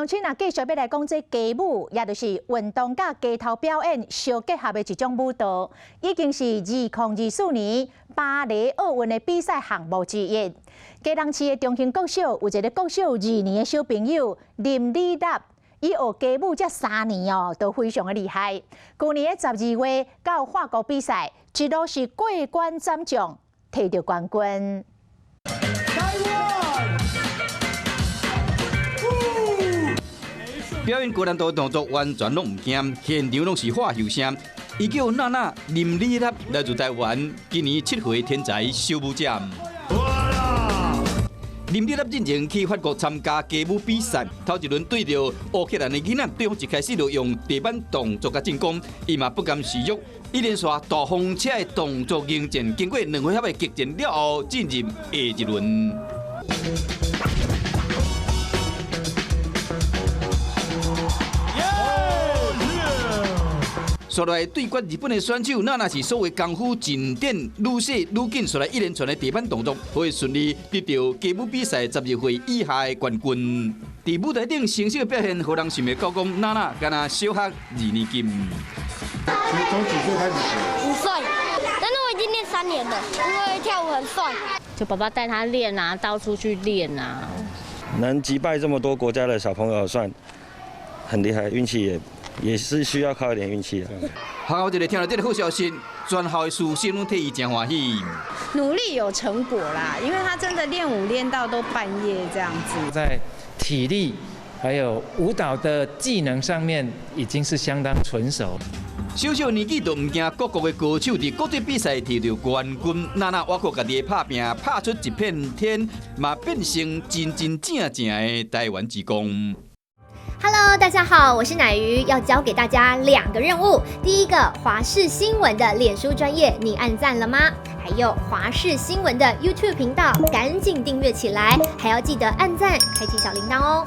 乡亲啊，继续要来讲这街舞，也就是运动甲街头表演相结合的一种舞蹈，已经是2024年巴黎奥运的比赛项目之一。基隆市的中兴国小有一个国小2年的小朋友林李立，伊学街舞才3年哦，都非常的厉害。去年的12月到法国比赛，一路是过关斩将，摕到冠军。 表演高难度动作完全拢唔惊，现场拢是话休声。伊叫娜娜林李立，来自台湾，今年7岁天才小舞者。林李立进前去法国参加街舞比赛，头一轮对着乌克兰的囡仔，对方一开始就用地板动作甲进攻，伊嘛不甘示弱，伊连续大风车的动作应战，经过2回合的激战了后，进入下一轮。 刷来对决日本的选手，娜娜是所谓功夫进展愈细愈紧，刷来一连串的地板动作，可以顺利得到街舞比赛12岁以下的冠军。在舞台顶成绩的表现，让人想袂到讲娜娜敢若小学2年级。从几岁开始学？5岁，但是我已经练3年了，因为跳舞很帅。就爸爸带他练啊，到处去练啊。能击败这么多国家的小朋友，算很厉害，运气也是需要靠一点运气的。学校一个听到这个好消息，全校的师生拢替伊真欢喜。努力有成果啦，因为他真的练舞练到都半夜这样子。在体力还有舞蹈的技能上面，已经是相当纯熟。 小小年纪都唔惊，各国的歌手伫国际比赛摕到冠军，娜娜我靠家己的拍拼，拍出一片天，嘛变成真真正正的台湾之光。 Hello， 大家好，我是乃瑜，要教给大家2个任务。第一个，华视新闻的脸书专页，你按赞了吗？还有华视新闻的 YouTube 频道，赶紧订阅起来，还要记得按赞，开启小铃铛哦。